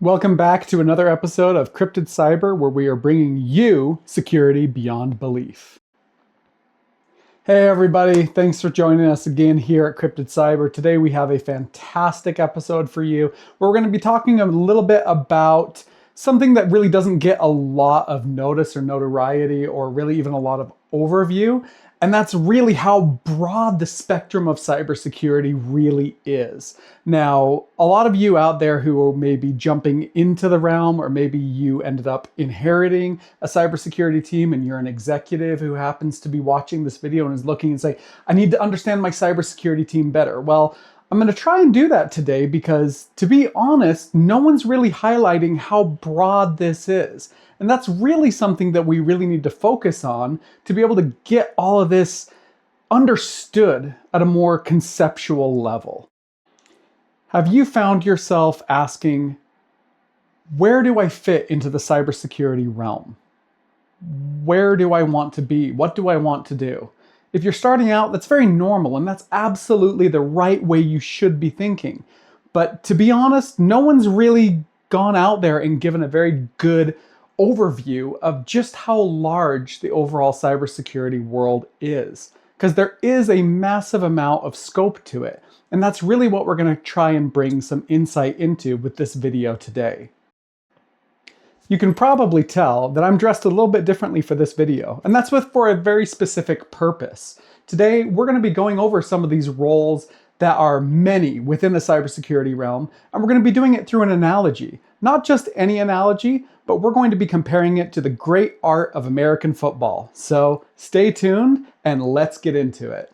Welcome back to another episode of Cryptid Cyber, where we are bringing you security beyond belief. Hey everybody, thanks for joining us again here at Cryptid Cyber. Today we have a fantastic episode for you, where we're going to be talking a little bit about something that really doesn't get a lot of notice or notoriety or really even a lot of overview. And that's really how broad the spectrum of cybersecurity really is. Now, a lot of you out there who may be jumping into the realm, or maybe you ended up inheriting a cybersecurity team and you're an executive who happens to be watching this video and is looking and say, I need to understand my cybersecurity team better. Well, I'm going to try and do that today because, to be honest, no one's really highlighting how broad this is. And that's really something that we really need to focus on to be able to get all of this understood at a more conceptual level. Have you found yourself asking, where do I fit into the cybersecurity realm? Where do I want to be? What do I want to do? If you're starting out, that's very normal, and that's absolutely the right way you should be thinking. But to be honest, no one's really gone out there and given a very good overview of just how large the overall cybersecurity world is. Because there is a massive amount of scope to it. And that's really what we're going to try and bring some insight into with this video today. You can probably tell that I'm dressed a little bit differently for this video, and that's for a very specific purpose. Today, we're going to be going over some of these roles that are many within the cybersecurity realm, and we're going to be doing it through an analogy. Not just any analogy, but we're going to be comparing it to the great art of American football. So stay tuned and let's get into it.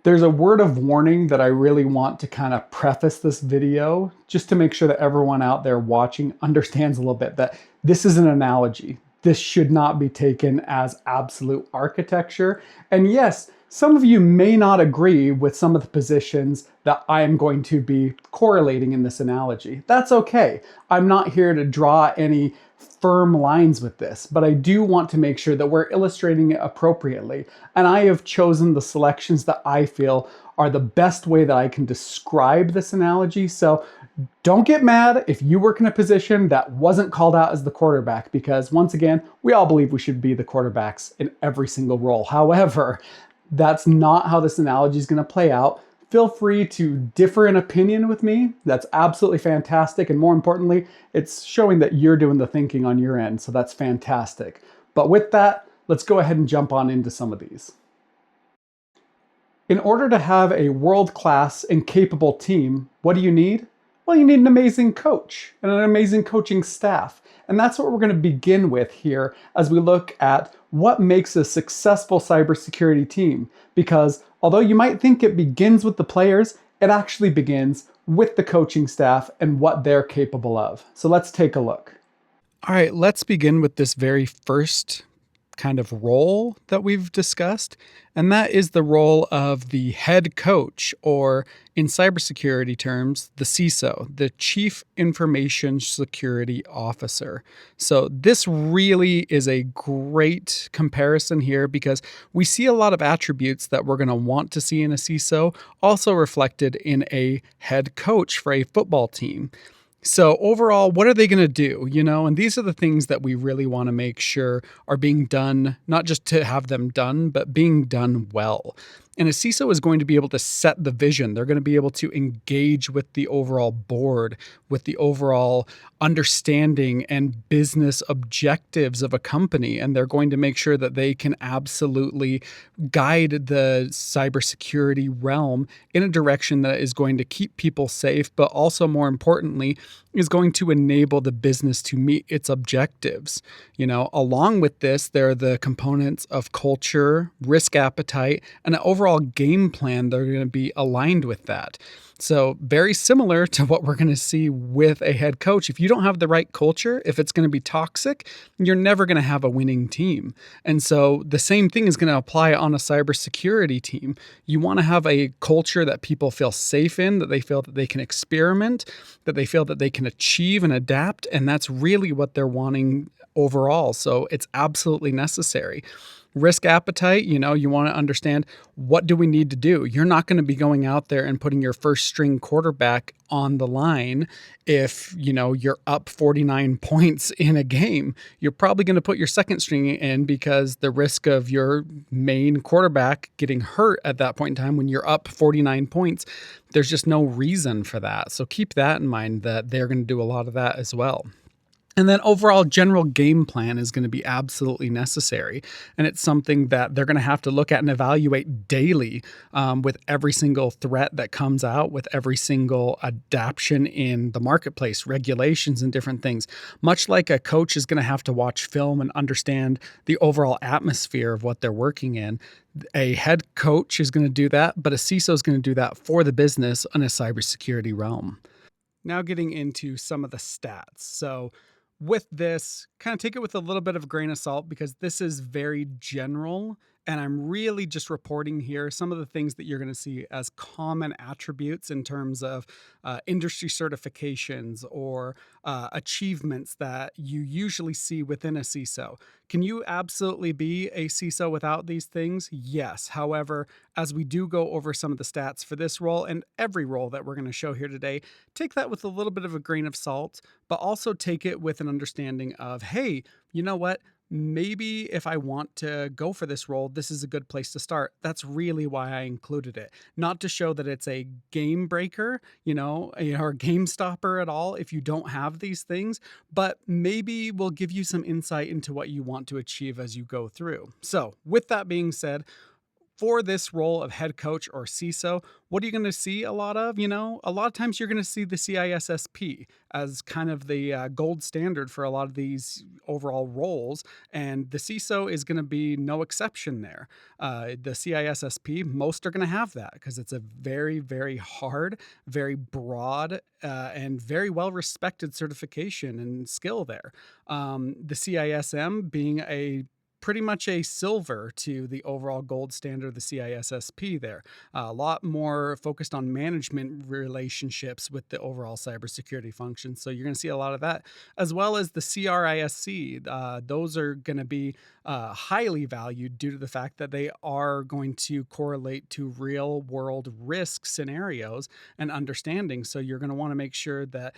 There's a word of warning that I really want to kind of preface this video, just to make sure that everyone out there watching understands a little bit that this is an analogy. This should not be taken as absolute architecture. And yes, some of you may not agree with some of the positions that I am going to be correlating in this analogy. That's okay. I'm not here to draw any firm lines with this, but I do want to make sure that we're illustrating it appropriately. And I have chosen the selections that I feel are the best way that I can describe this analogy. So don't get mad if you work in a position that wasn't called out as the quarterback, because once again, we all believe we should be the quarterbacks in every single role. However, that's not how this analogy is going to play out. Feel free to differ in opinion with me. That's absolutely fantastic. And more importantly, it's showing that you're doing the thinking on your end. So that's fantastic. But with that, let's go ahead and jump on into some of these. In order to have a world-class and capable team, what do you need? Well, you need an amazing coach and an amazing coaching staff. And that's what we're going to begin with here as we look at what makes a successful cybersecurity team. Because although you might think it begins with the players, it actually begins with the coaching staff and what they're capable of. So let's take a look. All right, let's begin with this very first kind of role that we've discussed, and that is the role of the head coach, or in cybersecurity terms, the CISO, the Chief Information Security Officer. So this really is a great comparison here, because we see a lot of attributes that we're going to want to see in a CISO also reflected in a head coach for a football team. So overall, what are they going to do? And these are the things that we really want to make sure are being done, not just to have them done, but being done well. And a CISO is going to be able to set the vision. They're going to be able to engage with the overall board, with the overall understanding and business objectives of a company. And they're going to make sure that they can absolutely guide the cybersecurity realm in a direction that is going to keep people safe, but also, more importantly, is going to enable the business to meet its objectives. Along with this, there are the components of culture, risk appetite, and an overall game plan that are going to be aligned with that. So very similar to what we're going to see with a head coach. If you don't have the right culture, if it's going to be toxic, you're never going to have a winning team. And so the same thing is going to apply on a cybersecurity team. You want to have a culture that people feel safe in, that they feel that they can experiment, that they feel that they can achieve and adapt. And that's really what they're wanting overall. So it's absolutely necessary. Risk appetite, you want to understand, what do we need to do? You're not going to be going out there and putting your first string quarterback on the line if, you're up 49 points in a game. You're probably going to put your second string in because the risk of your main quarterback getting hurt at that point in time when you're up 49 points, there's just no reason for that. So keep that in mind that they're going to do a lot of that as well. And then overall general game plan is going to be absolutely necessary. And it's something that they're going to have to look at and evaluate daily, with every single threat that comes out, with every single adaptation in the marketplace, regulations, and different things. Much like a coach is going to have to watch film and understand the overall atmosphere of what they're working in, a head coach is going to do that, but a CISO is going to do that for the business in a cybersecurity realm. Now getting into some of the stats. So with this, kind of take it with a little bit of a grain of salt because this is very general. And I'm really just reporting here some of the things that you're going to see as common attributes in terms of industry certifications or achievements that you usually see within a CISO. Can you absolutely be a CISO without these things? Yes. However, as we do go over some of the stats for this role and every role that we're going to show here today, take that with a little bit of a grain of salt, but also take it with an understanding of, hey, you know what? Maybe if I want to go for this role, this is a good place to start. That's really why I included it. Not to show that it's a game breaker, or a game stopper at all if you don't have these things, but maybe will give you some insight into what you want to achieve as you go through. So, with that being said, for this role of head coach or CISO, what are you going to see a lot of? A lot of times you're going to see the CISSP as kind of the gold standard for a lot of these overall roles. And the CISO is going to be no exception there. The CISSP, most are going to have that because it's a very, very hard, very broad, and very well respected certification and skill there. The CISM being a pretty much a silver to the overall gold standard of the CISSP there. A lot more focused on management relationships with the overall cybersecurity function. So you're going to see a lot of that, as well as the CRISC. Those are going to be highly valued due to the fact that they are going to correlate to real world risk scenarios and understanding. So you're going to want to make sure that,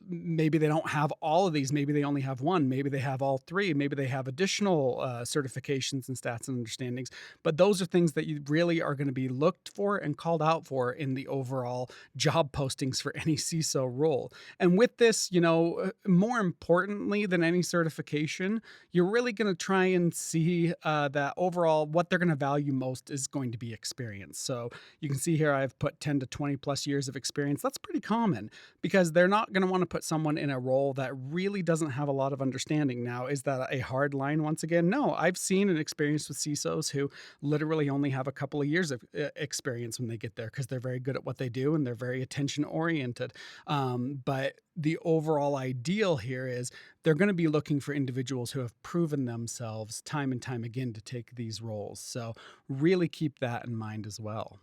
maybe they don't have all of these. Maybe they only have one. Maybe they have all three. Maybe they have additional certifications and stats and understandings. But those are things that you really are going to be looked for and called out for in the overall job postings for any CISO role. And with this, more importantly than any certification, you're really going to try and see that overall what they're going to value most is going to be experience. So you can see here I've put 10 to 20 plus years of experience. That's pretty common because they're not going to want to put someone in a role that really doesn't have a lot of understanding. Now, is that a hard line once again? No, I've seen and experienced with CISOs who literally only have a couple of years of experience when they get there because they're very good at what they do and they're very attention oriented. But the overall ideal here is they're going to be looking for individuals who have proven themselves time and time again to take these roles. So really keep that in mind as well.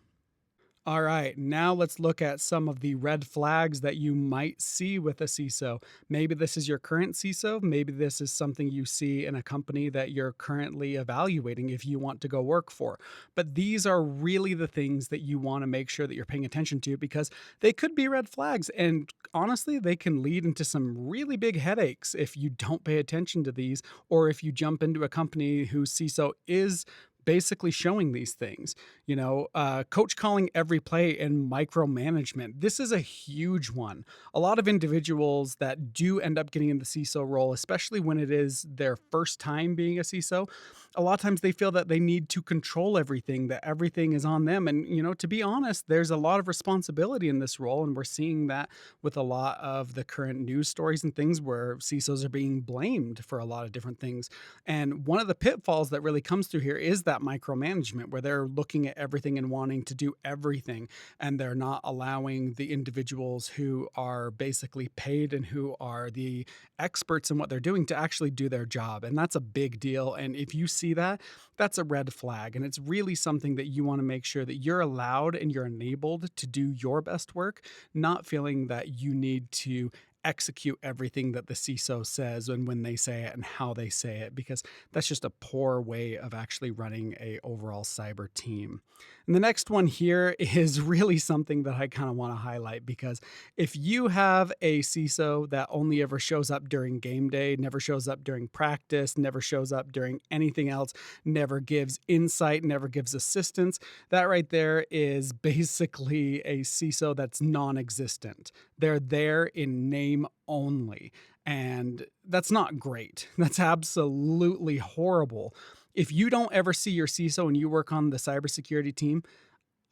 All right, now let's look at some of the red flags that you might see with a CISO. Maybe this is your current CISO. Maybe this is something you see in a company that you're currently evaluating if you want to go work for. But these are really the things that you want to make sure that you're paying attention to because they could be red flags. And honestly, they can lead into some really big headaches if you don't pay attention to these or if you jump into a company whose CISO is basically showing these things. Coach calling every play and micromanagement. This is a huge one. A lot of individuals that do end up getting in the CISO role, especially when it is their first time being a CISO, a lot of times they feel that they need to control everything, that everything is on them. And, to be honest, there's a lot of responsibility in this role. And we're seeing that with a lot of the current news stories and things where CISOs are being blamed for a lot of different things. And one of the pitfalls that really comes through here is that micromanagement, where they're looking at everything and wanting to do everything. And they're not allowing the individuals who are basically paid and who are the experts in what they're doing to actually do their job. And that's a big deal. And if you see that, that's a red flag. And it's really something that you want to make sure that you're allowed and you're enabled to do your best work, not feeling that you need to execute everything that the CISO says and when they say it and how they say it, because that's just a poor way of actually running a overall cyber team. And the next one here is really something that I kind of want to highlight, because if you have a CISO that only ever shows up during game day, never shows up during practice, never shows up during anything else, never gives insight, never gives assistance, that right there is basically a CISO that's non existent. They're there in name only. And that's not great. That's absolutely horrible. If you don't ever see your CISO and you work on the cybersecurity team,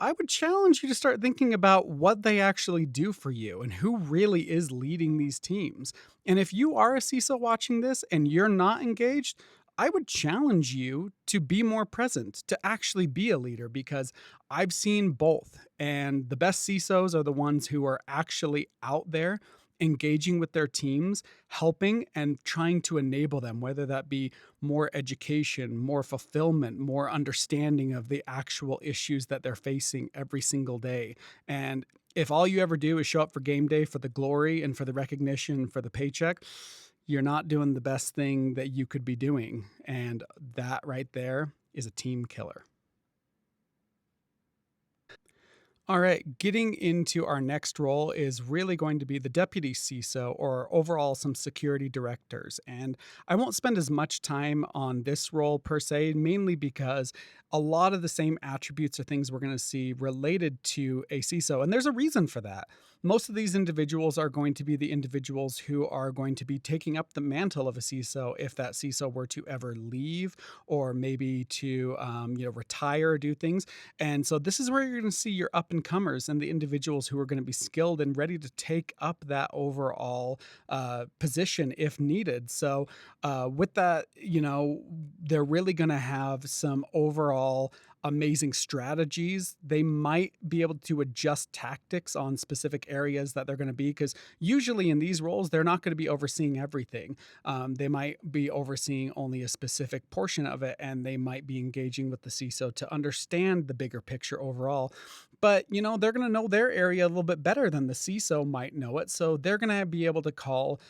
I would challenge you to start thinking about what they actually do for you and who really is leading these teams. And if you are a CISO watching this and you're not engaged, I would challenge you to be more present, to actually be a leader, because I've seen both. And the best CISOs are the ones who are actually out there engaging with their teams, helping and trying to enable them, whether that be more education, more fulfillment, more understanding of the actual issues that they're facing every single day. And if all you ever do is show up for game day for the glory and for the recognition, for the paycheck, you're not doing the best thing that you could be doing. And that right there is a team killer. All right, getting into our next role is really going to be the deputy CISO, or overall some security directors. And I won't spend as much time on this role per se, mainly because a lot of the same attributes are things we're going to see related to a CISO. And there's a reason for that. Most of these individuals are going to be the individuals who are going to be taking up the mantle of a CISO if that CISO were to ever leave, or maybe to retire or do things. And so this is where you're going to see your up and comers and the individuals who are going to be skilled and ready to take up that overall position if needed. So with that, they're really going to have some overall amazing strategies. They might be able to adjust tactics on specific areas that they're going to be, because usually in these roles, they're not going to be overseeing everything. They might be overseeing only a specific portion of it, and they might be engaging with the CISO to understand the bigger picture overall. But, they're going to know their area a little bit better than the CISO might know it. So they're going to be able to call,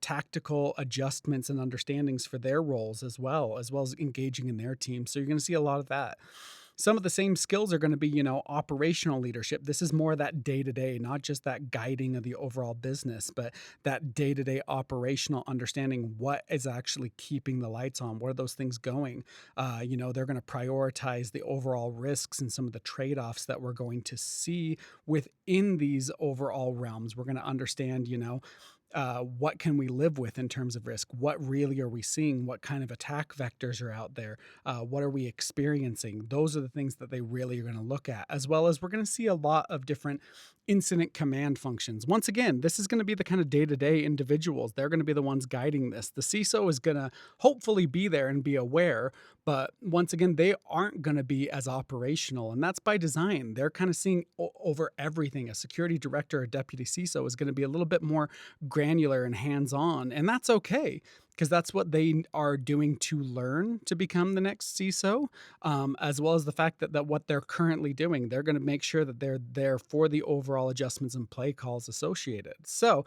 tactical adjustments and understandings for their roles as well as engaging in their team. So you're going to see a lot of that. Some of the same skills are going to be, operational leadership. This is more that day to day, not just that guiding of the overall business, but that day to day operational understanding. What is actually keeping the lights on? What are those things going? They're going to prioritize the overall risks and some of the trade offs that we're going to see within these overall realms. We're going to understand, what can we live with in terms of risk? What really are we seeing? What kind of attack vectors are out there? What are we experiencing? Those are the things that they really are going to look at, as well as we're going to see a lot of different incident command functions. Once again, this is going to be the kind of day-to-day individuals. They're going to be the ones guiding this. The CISO is going to hopefully be there and be aware, but once again, they aren't going to be as operational, and that's by design. They're kind of seeing over everything. A security director or deputy CISO is going to be a little bit more granular and hands-on, and that's okay, because that's what they are doing to learn to become the next CISO, as well as the fact that what they're currently doing, they're going to make sure that they're there for the overall adjustments and play calls associated. So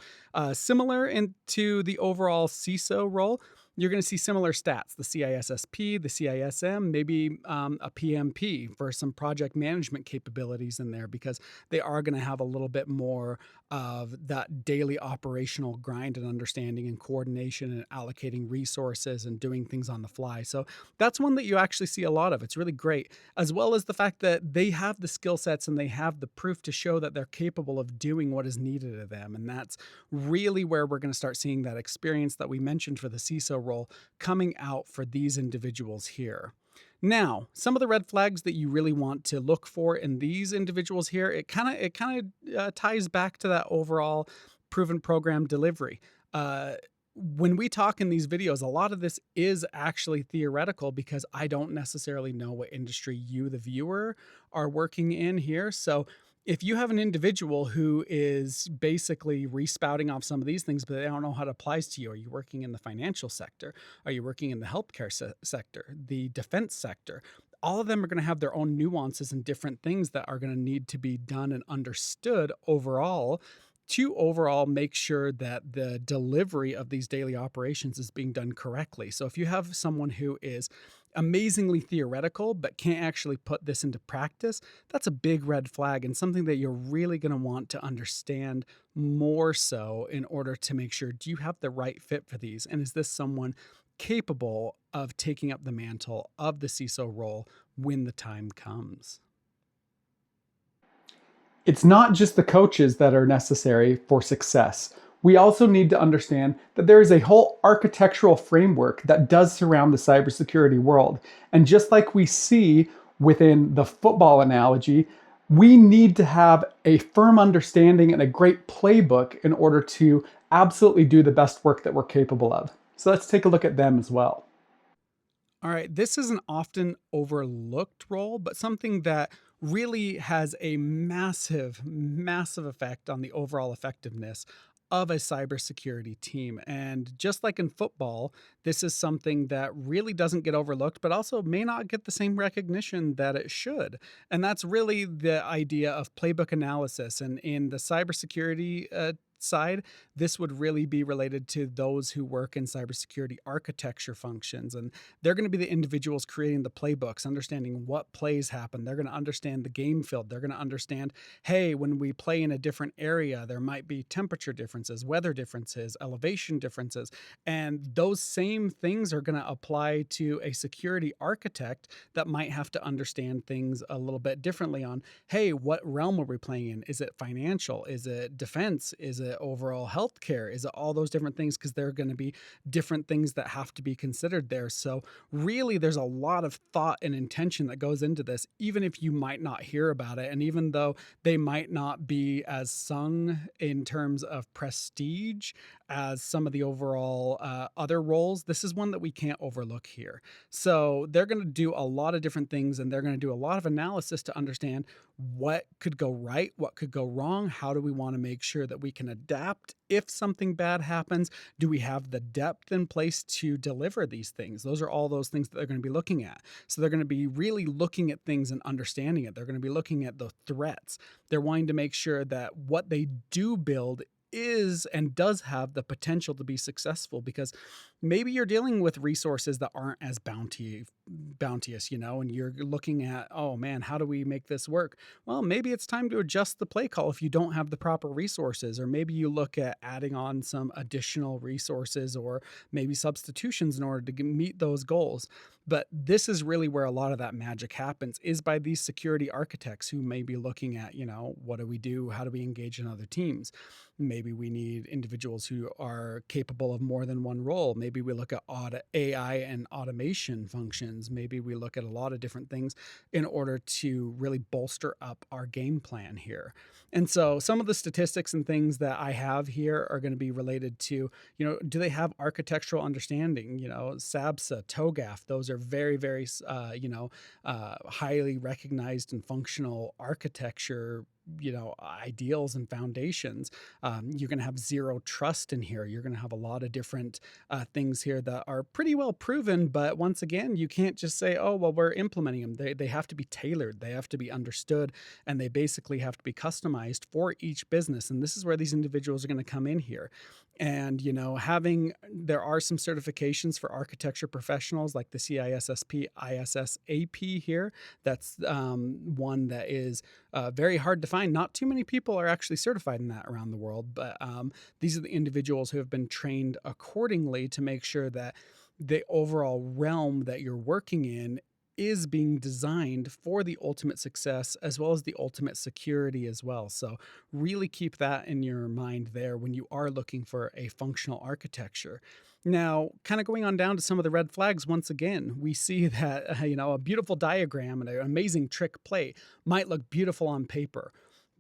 similar into the overall CISO role, you're going to see similar stats: the CISSP, the CISM, maybe a PMP for some project management capabilities in there, because they are going to have a little bit more of that daily operational grind and understanding and coordination and allocating resources and doing things on the fly. So that's one that you actually see a lot of. It's really great, as well as the fact that they have the skill sets and they have the proof to show that they're capable of doing what is needed of them. And that's really where we're going to start seeing that experience that we mentioned for the CISO role coming out for these individuals here. Now, some of the red flags that you really want to look for in these individuals here, it kind of ties back to that overall proven program delivery. When we talk in these videos, a lot of this is actually theoretical, because I don't necessarily know what industry you, the viewer, are working in here. So if you have an individual who is basically respouting off some of these things, but they don't know how it applies to you, are you working in the financial sector? Are you working in the healthcare sector, the defense sector? All of them are going to have their own nuances and different things that are going to need to be done and understood overall to overall make sure that the delivery of these daily operations is being done correctly. So if you have someone who is amazingly theoretical but can't actually put this into practice, that's a big red flag and something that you're really going to want to understand more so in order to make sure, do you have the right fit for these? And is this someone capable of taking up the mantle of the CISO role when the time comes? It's not just the coaches that are necessary for success. We also need to understand that there is a whole architectural framework that does surround the cybersecurity world. And just like we see within the football analogy, we need to have a firm understanding and a great playbook in order to absolutely do the best work that we're capable of. So let's take a look at them as well. All right, this is an often overlooked role, but something that really has a massive, massive effect on the overall effectiveness of a cybersecurity team. And just like in football, this is something that really doesn't get overlooked, but also may not get the same recognition that it should. And that's really the idea of playbook analysis. And in the cybersecurity side, this would really be related to those who work in cybersecurity architecture functions. And they're going to be the individuals creating the playbooks, understanding what plays happen. They're going to understand the game field. They're going to understand, hey, when we play in a different area, there might be temperature differences, weather differences, elevation differences. And those same things are going to apply to a security architect that might have to understand things a little bit differently on, hey, what realm are we playing in? Is it financial? Is it defense? Is it overall healthcare? Is it all those different things? Because there are going to be different things that have to be considered there. So, really, there's a lot of thought and intention that goes into this, even if you might not hear about it. And even though they might not be as sung in terms of prestige as some of the overall other roles, this is one that we can't overlook here. So, they're going to do a lot of different things and they're going to do a lot of analysis to understand what could go right, what could go wrong, how do we want to make sure that we can adapt if something bad happens, do we have the depth in place to deliver these things? Those are all those things that they're going to be looking at. So they're going to be really looking at things and understanding it. They're going to be looking at the threats. They're wanting to make sure that what they do build is and does have the potential to be successful, because maybe you're dealing with resources that aren't as bounteous, and you're looking at, oh man, how do we make this work? Well, maybe it's time to adjust the play call if you don't have the proper resources, or maybe you look at adding on some additional resources or maybe substitutions in order to meet those goals. But this is really where a lot of that magic happens, is by these security architects who may be looking at, what do we do? How do we engage in other teams? Maybe we need individuals who are capable of more than one role. Maybe we look at AI and automation functions. Maybe we look at a lot of different things in order to really bolster up our game plan here. And so some of the statistics and things that I have here are going to be related to, do they have architectural understanding? SABSA, TOGAF, those are very, very, highly recognized and functional architecture ideals and foundations. You're going to have zero trust in here. You're going to have a lot of different things here that are pretty well proven, but once again, you can't just say, oh well, we're implementing them. They have to be tailored, they have to be understood, and they basically have to be customized for each business. And this is where these individuals are going to come in here. And there are some certifications for architecture professionals like the CISSP, ISSAP here. That's one that is very hard to find. Not too many people are actually certified in that around the world, but these are the individuals who have been trained accordingly to make sure that the overall realm that you're working in is being designed for the ultimate success as well as the ultimate security as well. So really keep that in your mind there when you are looking for a functional architecture. Now, kind of going on down to some of the red flags, once again, we see that, a beautiful diagram and an amazing trick play might look beautiful on paper.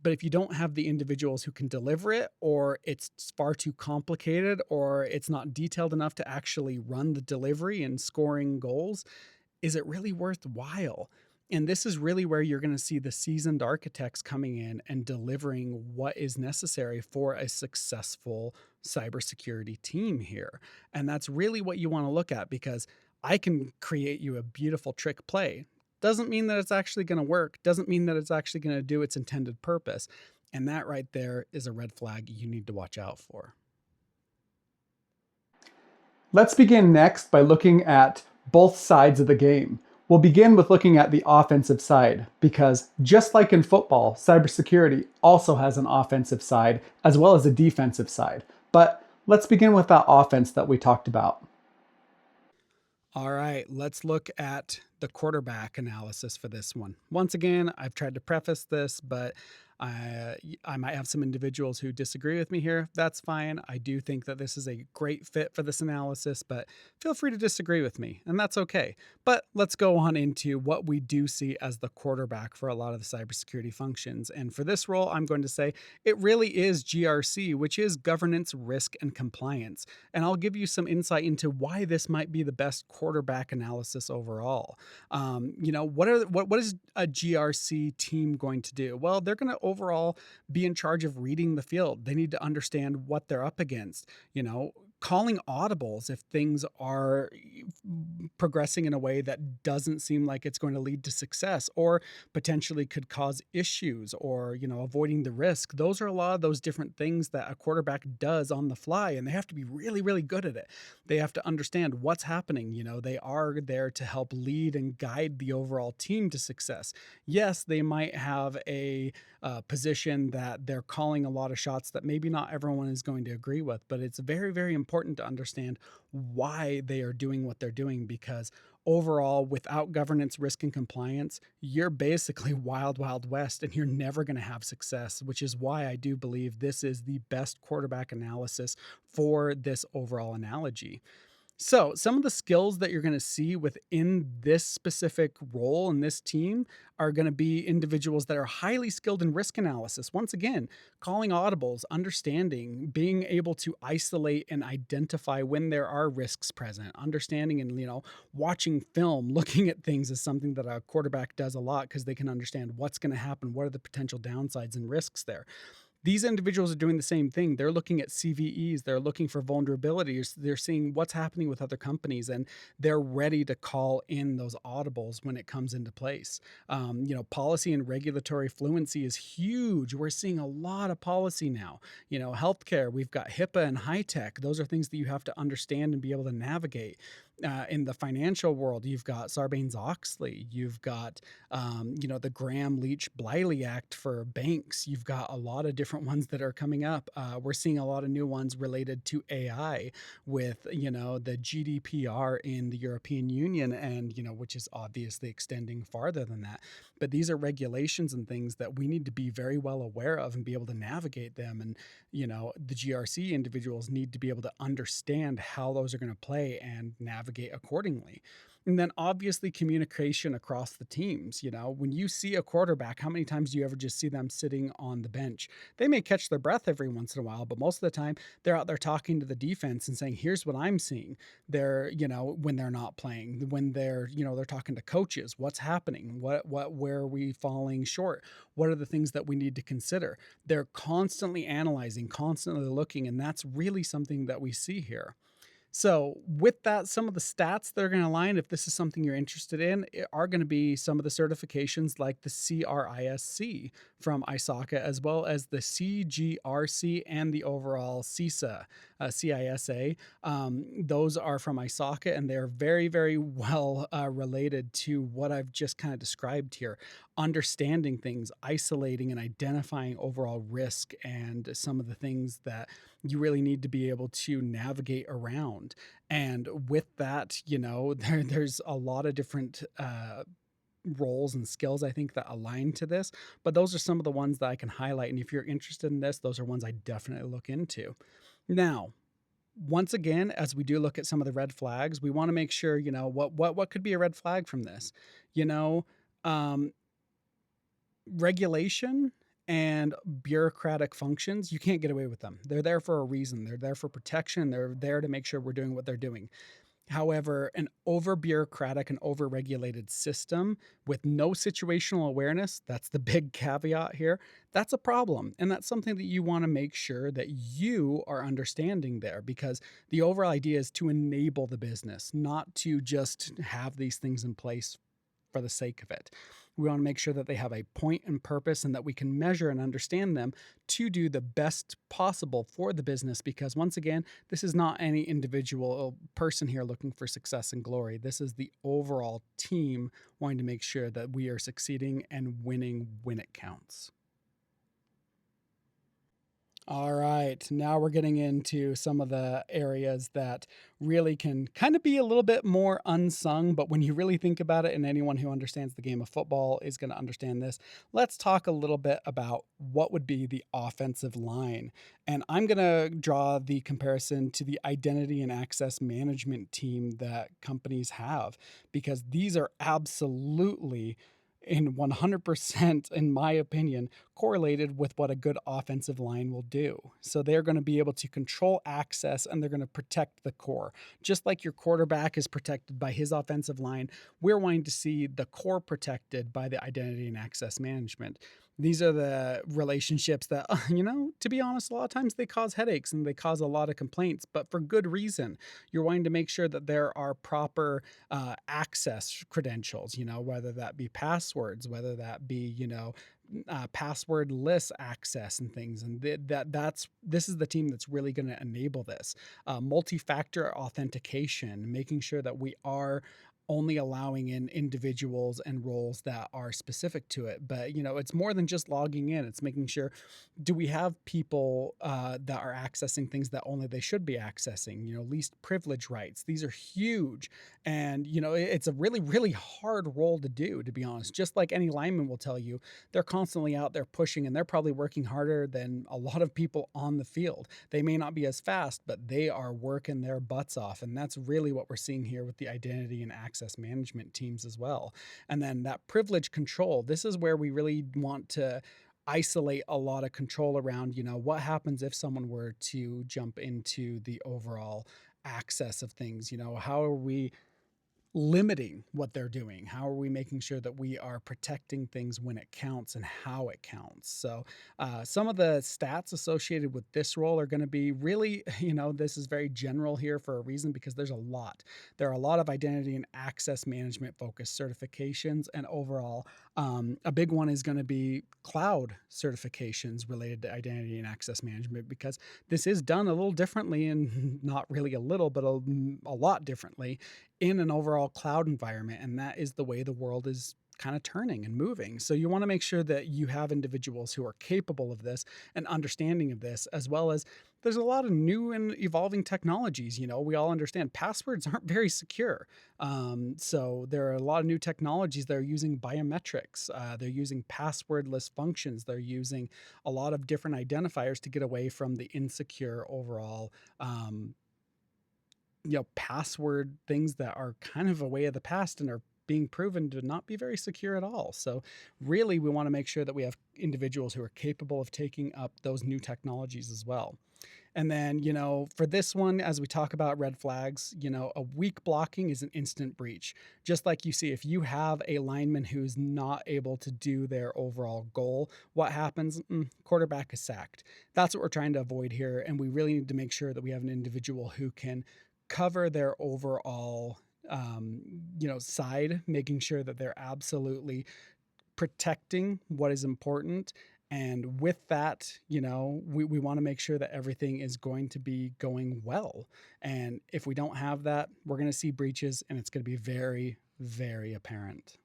But if you don't have the individuals who can deliver it, or it's far too complicated, or it's not detailed enough to actually run the delivery and scoring goals, is it really worthwhile? And this is really where you're going to see the seasoned architects coming in and delivering what is necessary for a successful cybersecurity team here. And that's really what you want to look at, because I can create you a beautiful trick play. Doesn't mean that it's actually going to work, doesn't mean that it's actually going to do its intended purpose. And that right there is a red flag you need to watch out for. Let's begin next by looking at both sides of the game. We'll begin with looking at the offensive side because just like in football, cybersecurity also has an offensive side as well as a defensive side. But let's begin with that offense that we talked about. All right, let's look at the quarterback analysis for this one. Once again, I've tried to preface this, but I might have some individuals who disagree with me here. That's fine. I do think that this is a great fit for this analysis, but feel free to disagree with me, and that's okay. But let's go on into what we do see as the quarterback for a lot of the cybersecurity functions. And for this role, I'm going to say it really is GRC, which is governance, risk, and compliance. And I'll give you some insight into why this might be the best quarterback analysis overall. What is a GRC team going to do? Well, they're going to overall be in charge of reading the field. They need to understand what they're up against. Calling audibles if things are progressing in a way that doesn't seem like it's going to lead to success or potentially could cause issues, or avoiding the risk. Those are a lot of those different things that a quarterback does on the fly, and they have to be really, really good at it. They have to understand what's happening. They are there to help lead and guide the overall team to success. Yes, they might have a position that they're calling a lot of shots that maybe not everyone is going to agree with, but it's very, very important to understand why they are doing what they're doing, because overall, without governance, risk, and compliance, you're basically wild, wild west, and you're never going to have success, which is why I do believe this is the best quarterback analysis for this overall analogy. So, some of the skills that you're going to see within this specific role in this team are going to be individuals that are highly skilled in risk analysis. Once again, calling audibles, understanding, being able to isolate and identify when there are risks present, understanding and, watching film, looking at things is something that a quarterback does a lot because they can understand what's going to happen, what are the potential downsides and risks there. These individuals are doing the same thing. They're looking at CVEs, they're looking for vulnerabilities, they're seeing what's happening with other companies, and they're ready to call in those audibles when it comes into place. Policy and regulatory fluency is huge. We're seeing a lot of policy now. Healthcare, we've got HIPAA and high tech. Those are things that you have to understand and be able to navigate. In the financial world, you've got Sarbanes-Oxley, you've got the Graham-Leach-Bliley Act for banks. You've got a lot of different ones that are coming up. We're seeing a lot of new ones related to AI with, the GDPR in the European Union, and, which is obviously extending farther than that. But these are regulations and things that we need to be very well aware of and be able to navigate them. And, the GRC individuals need to be able to understand how those are going to play and navigate accordingly. And then obviously communication across the teams. When you see a quarterback, how many times do you ever just see them sitting on the bench? They may catch their breath every once in a while, but most of the time they're out there talking to the defense and saying, here's what I'm seeing. They're, when they're not playing, when they're talking to coaches, what's happening? Where are we falling short? What are the things that we need to consider? They're constantly analyzing, constantly looking, and that's really something that we see here. So, with that, some of the stats that are going to align, if this is something you're interested in, are going to be some of the certifications like the CRISC from ISACA, as well as the CGRC and the overall CISA, CISA. Those are from ISACA, and they're very, very well related to what I've just kind of described here. Understanding things, isolating and identifying overall risk, and some of the things that you really need to be able to navigate around. And with that, there's a lot of different roles and skills I think that align to this, but those are some of the ones that I can highlight. And if you're interested in this, those are ones I definitely look into. Now, once again, as we do look at some of the red flags, we want to make sure, what could be a red flag from this, um, regulation and bureaucratic functions, you can't get away with them. They're there for a reason. They're there for protection. They're there to make sure we're doing what they're doing. However, an over bureaucratic and over regulated system with no situational awareness, that's the big caveat here, that's a problem. And that's something that you want to make sure that you are understanding there, because the overall idea is to enable the business, not to just have these things in place for the sake of it. We want to make sure that they have a point and purpose and that we can measure and understand them to do the best possible for the business. Because once again, this is not any individual person here looking for success and glory. This is the overall team wanting to make sure that we are succeeding and winning when it counts. All right, now we're getting into some of the areas that really can kind of be a little bit more unsung, but when you really think about it, and anyone who understands the game of football is going to understand this, let's talk a little bit about what would be the offensive line. And I'm going to draw the comparison to the identity and access management team that companies have, because these are absolutely in 100%, in my opinion, correlated with what a good offensive line will do. So they're going to be able to control access and they're going to protect the core. Just like your quarterback is protected by his offensive line, we're wanting to see the core protected by the identity and access management. These are the relationships that, to be honest, a lot of times they cause headaches and they cause a lot of complaints, but for good reason. You're wanting to make sure that there are proper access credentials, whether that be passwords, whether that be, passwordless access and things. And this is the team that's really going to enable this. Multi-factor authentication, making sure that we are only allowing in individuals and roles that are specific to it. But, it's more than just logging in. It's making sure, do we have people that are accessing things that only they should be accessing? Least privilege rights. These are huge. And, it's a really, really hard role to do, to be honest. Just like any lineman will tell you, they're constantly out there pushing and they're probably working harder than a lot of people on the field. They may not be as fast, but they are working their butts off. And that's really what we're seeing here with the identity and access management teams as well. And then that privilege control, this is where we really want to isolate a lot of control around, what happens if someone were to jump into the overall access of things. How are we limiting what they're doing? How are we making sure that we are protecting things when it counts and how it counts? So some of the stats associated with this role are going to be really, this is very general here for a reason, because there's a lot. There are a lot of identity and access management focused certifications, and overall, a big one is going to be cloud certifications related to identity and access management, because this is done a little differently, and not really a little, but a lot differently in an overall cloud environment. And that is the way the world is kind of turning and moving. So you want to make sure that you have individuals who are capable of this and understanding of this, as well as there's a lot of new and evolving technologies. We all understand passwords aren't very secure. So there are a lot of new technologies that are using biometrics. They're using passwordless functions. They're using a lot of different identifiers to get away from the insecure overall password things that are kind of a way of the past and are being proven to not be very secure at all. So really, we want to make sure that we have individuals who are capable of taking up those new technologies as well. And then, for this one, as we talk about red flags, a weak blocking is an instant breach. Just like you see, if you have a lineman who's not able to do their overall goal, what happens? Quarterback is sacked. That's what we're trying to avoid here. And we really need to make sure that we have an individual who can cover their overall side, making sure that they're absolutely protecting what is important. And with that, we want to make sure that everything is going to be going well. And if we don't have that, we're going to see breaches, and it's going to be very, very apparent.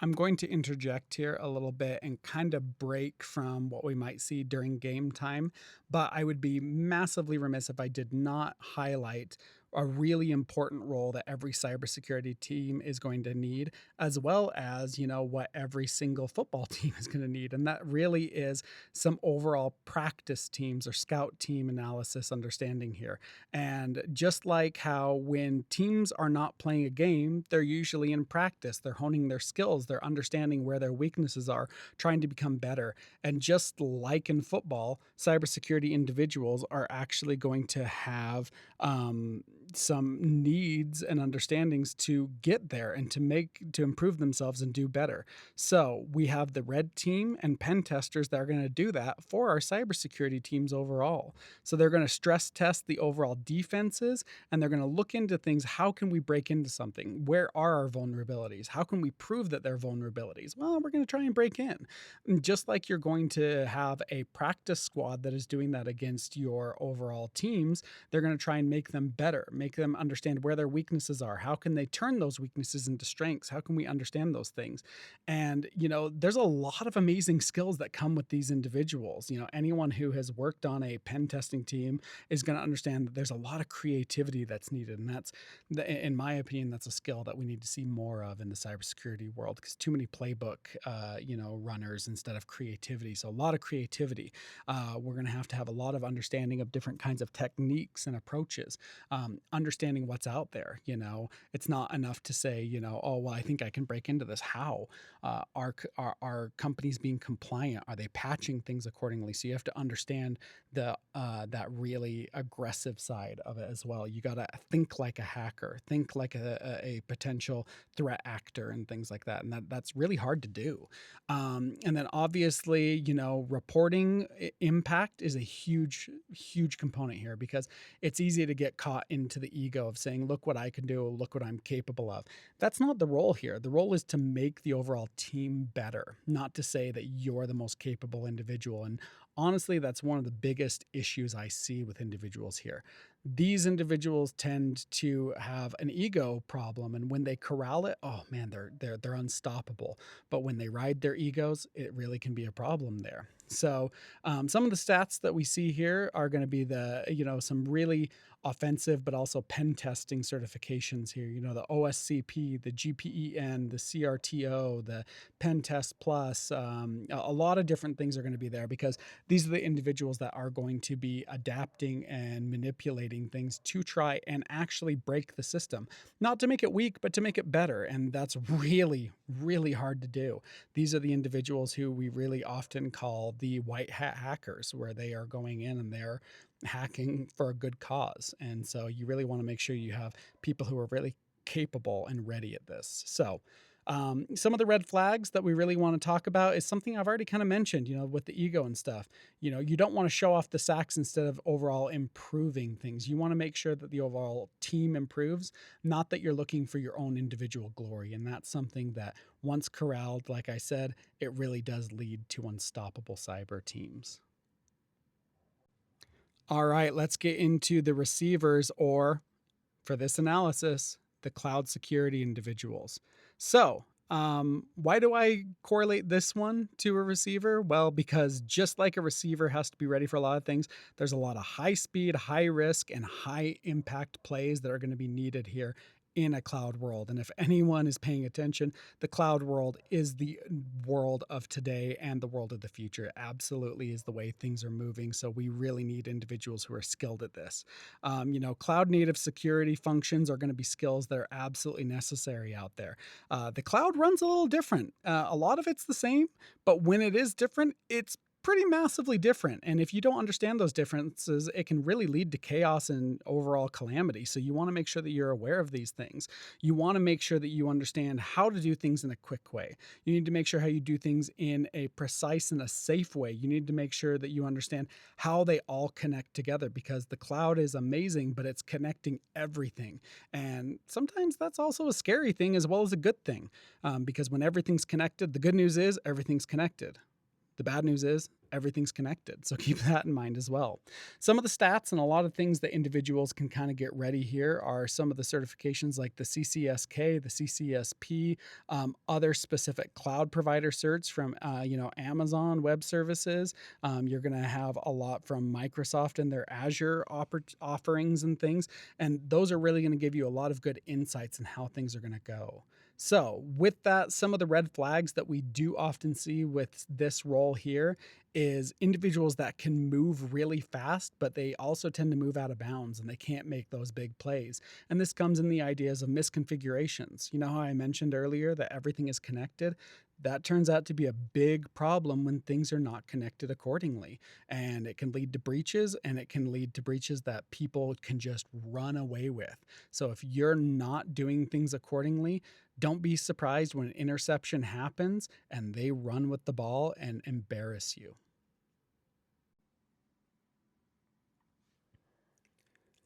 I'm going to interject here a little bit and kind of break from what we might see during game time, but I would be massively remiss if I did not highlight a really important role that every cybersecurity team is going to need, as well as, what every single football team is going to need. And that really is some overall practice teams or scout team analysis understanding here. And just like how when teams are not playing a game, they're usually in practice, they're honing their skills, they're understanding where their weaknesses are, trying to become better. And just like in football, cybersecurity individuals are actually going to have some needs and understandings to get there and to improve themselves and do better. So we have the red team and pen testers that are going to do that for our cybersecurity teams overall. So they're going to stress test the overall defenses, and they're going to look into things. How can we break into something? Where are our vulnerabilities? How can we prove that they're vulnerabilities? Well, we're going to try and break in. And just like you're going to have a practice squad that is doing that against your overall teams, they're going to try and make them better, make them understand where their weaknesses are. How can they turn those weaknesses into strengths? How can we understand those things? And, there's a lot of amazing skills that come with these individuals. Anyone who has worked on a pen testing team is going to understand that there's a lot of creativity that's needed. And in my opinion, that's a skill that we need to see more of in the cybersecurity world, because too many playbook, runners instead of creativity. So a lot of creativity. We're going to have a lot of understanding of different kinds of techniques and approaches, understanding what's out there. It's not enough to say, oh, well, I think I can break into this. How? Are companies being compliant? Are they patching things accordingly? So you have to understand that really aggressive side of it as well. You got to think like a hacker, think like a potential threat actor and things like that. And that's really hard to do. And then obviously, reporting impact is a huge, huge component here, because it's easy to get caught into the ego of saying, look what I can do, look what I'm capable of. That's not the role here. The role is to make the overall team better, not to say that you're the most capable individual. And honestly, that's one of the biggest issues I see with individuals here. These individuals tend to have an ego problem, and when they corral it, oh man, they're unstoppable. But when they ride their egos, it really can be a problem there. So some of the stats that we see here are going to be some really offensive but also pen testing certifications here. The OSCP, the GPEN, the CRTO, the Pen Test Plus. A lot of different things are going to be there, because these are the individuals that are going to be adapting and manipulating things to try and actually break the system, not to make it weak, but to make it better. And that's really, really hard to do. These are the individuals who we really often call the white hat hackers, where they are going in and they're hacking for a good cause. And so you really want to make sure you have people who are really capable and ready at this. So some of the red flags that we really want to talk about is something I've already kind of mentioned, with the ego and stuff. You don't want to show off the sacks instead of overall improving things. You want to make sure that the overall team improves, not that you're looking for your own individual glory. And that's something that, once corralled, like I said, it really does lead to unstoppable cyber teams. All right, let's get into the receivers, or for this analysis, the cloud security individuals. So, why do I correlate this one to a receiver? Well, because just like a receiver has to be ready for a lot of things, there's a lot of high speed, high risk, and high impact plays that are going to be needed here in a cloud world. And if anyone is paying attention, the cloud world is the world of today and the world of the future. It absolutely is the way things are moving. So we really need individuals who are skilled at this. Cloud native security functions are going to be skills that are absolutely necessary out there. The cloud runs a little different. A lot of it's the same, but when it is different, it's pretty massively different. And if you don't understand those differences, it can really lead to chaos and overall calamity. So you want to make sure that you're aware of these things. You want to make sure that you understand how to do things in a quick way. You need to make sure how you do things in a precise and a safe way. You need to make sure that you understand how they all connect together, because the cloud is amazing, but it's connecting everything. And sometimes that's also a scary thing as well as a good thing, because when everything's connected, the good news is everything's connected. The bad news is everything's connected. So keep that in mind as well. Some of the stats and a lot of things that individuals can kind of get ready here are some of the certifications like the CCSK, the CCSP, other specific cloud provider certs from, Amazon Web Services. You're going to have a lot from Microsoft and their Azure offerings and things. And those are really going to give you a lot of good insights in how things are going to go. So with that, some of the red flags that we do often see with this role here is individuals that can move really fast, but they also tend to move out of bounds and they can't make those big plays. And this comes in the ideas of misconfigurations. You know how I mentioned earlier that everything is connected? That turns out to be a big problem when things are not connected accordingly. And it can lead to breaches, and it can lead to breaches that people can just run away with. So if you're not doing things accordingly, don't be surprised when an interception happens and they run with the ball and embarrass you.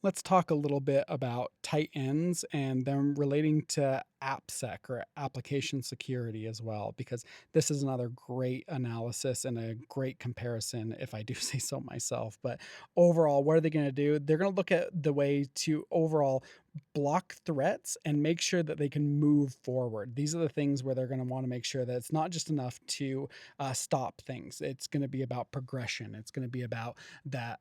Let's talk a little bit about tight ends and them relating to AppSec or application security as well, because this is another great analysis and a great comparison, if I do say so myself. But overall, what are they going to do? They're going to look at the way to overall block threats and make sure that they can move forward. These are the things where they're going to want to make sure that it's not just enough to stop things. It's going to be about progression. It's going to be about that,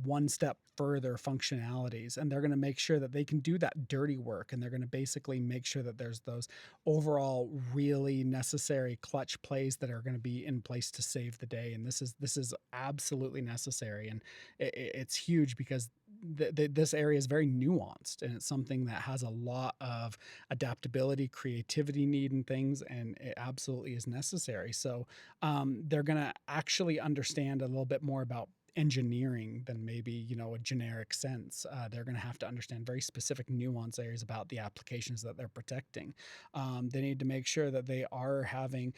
one step further functionalities. And they're going to make sure that they can do that dirty work. And they're going to basically make sure that there's those overall really necessary clutch plays that are going to be in place to save the day. And this is absolutely necessary. And it's huge because this area is very nuanced, and it's something that has a lot of adaptability, creativity need and things, and it absolutely is necessary. So they're going to actually understand a little bit more about engineering than maybe a generic sense. They're going to have to understand very specific nuance areas about the applications that they're protecting. They need to make sure that they are having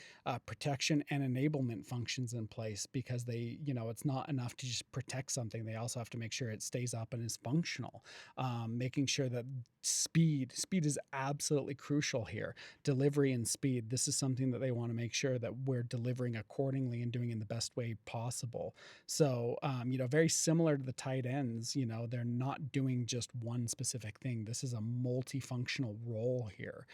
protection and enablement functions in place, because it's not enough to just protect something. They also have to make sure it stays up and is functional. Making sure that speed is absolutely crucial here. Delivery and speed. This is something that they want to make sure that we're delivering accordingly and doing in the best way possible. So, very similar to the tight ends, they're not doing just one specific thing. This is a multifunctional role here.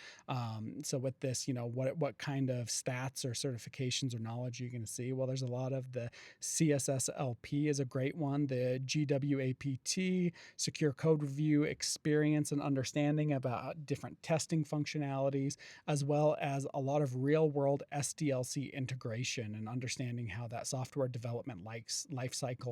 So with this, what kind of stats or certifications or knowledge are you going to see? Well, there's a lot of the CSSLP is a great one, the GWAPT, secure code review, experience and understanding about different testing functionalities, as well as a lot of real world SDLC integration and understanding how that software development life cycle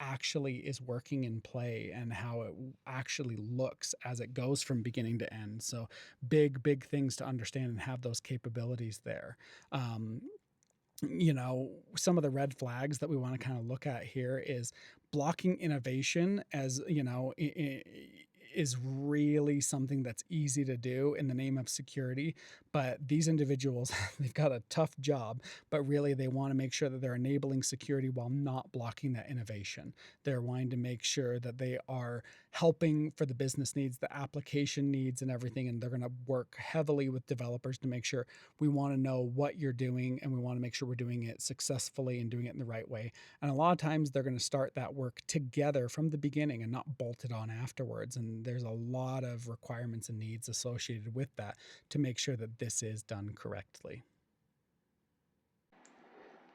actually is working in play and how it actually looks as it goes from beginning to end. So big things to understand and have those capabilities there. Um, some of the red flags that we want to kind of look at here is blocking innovation, as is really something that's easy to do in the name of security. But these individuals, they've got a tough job, but really they want to make sure that they're enabling security while not blocking that innovation. They're wanting to make sure that they are helping for the business needs, the application needs and everything. And they're going to work heavily with developers to make sure we want to know what you're doing, and we want to make sure we're doing it successfully and doing it in the right way. And a lot of times they're going to start that work together from the beginning and not bolt it on afterwards. And there's a lot of requirements and needs associated with that to make sure that this is done correctly.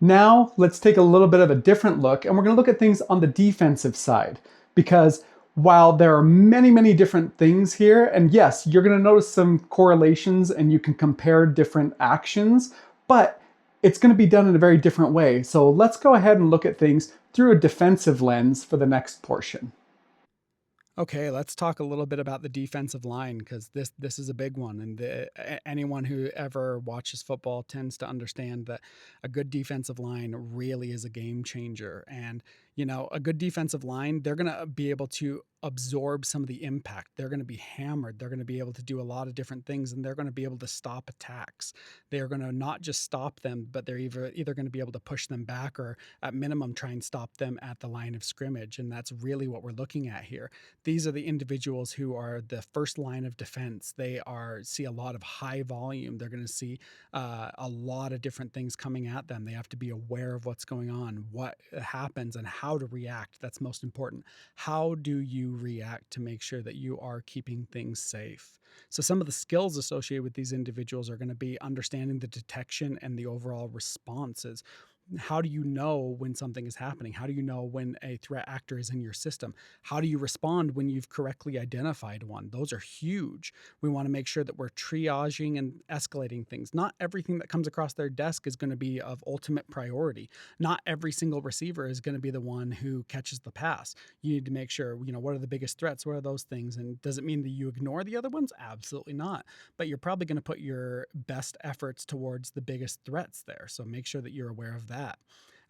Now, let's take a little bit of a different look, and we're going to look at things on the defensive side. Because while there are many different things here, and yes, you're going to notice some correlations and you can compare different actions, but it's going to be done in a very different way. So let's go ahead and look at things through a defensive lens for the next portion. Okay, let's talk a little bit about the defensive line, because this is a big one, and anyone who ever watches football tends to understand that a good defensive line really is a game changer. And a good defensive line, they're going to be able to absorb some of the impact. They're going to be hammered. They're going to be able to do a lot of different things, and they're going to be able to stop attacks. They're going to not just stop them, but they're either going to be able to push them back, or at minimum try and stop them at the line of scrimmage. And that's really what we're looking at here. These are the individuals who are the first line of defense. They see a lot of high volume. They're going to see a lot of different things coming at them. They have to be aware of what's going on, what happens, and how to react. That's most important. How do you react to make sure that you are keeping things safe? So some of the skills associated with these individuals are going to be understanding the detection and the overall responses. How do you know when something is happening? How do you know when a threat actor is in your system? How do you respond when you've correctly identified one? Those are huge. We want to make sure that we're triaging and escalating things. Not everything that comes across their desk is going to be of ultimate priority. Not every single receiver is going to be the one who catches the pass. You need to make sure, what are the biggest threats? What are those things? And does it mean that you ignore the other ones? Absolutely not. But you're probably going to put your best efforts towards the biggest threats there. So make sure that you're aware of that.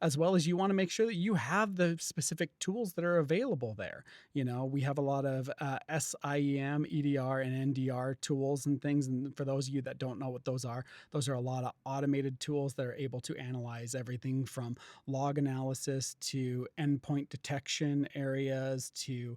As well as you want to make sure that you have the specific tools that are available there. We have a lot of SIEM, EDR, and NDR tools and things. And for those of you that don't know what those are a lot of automated tools that are able to analyze everything from log analysis to endpoint detection areas to,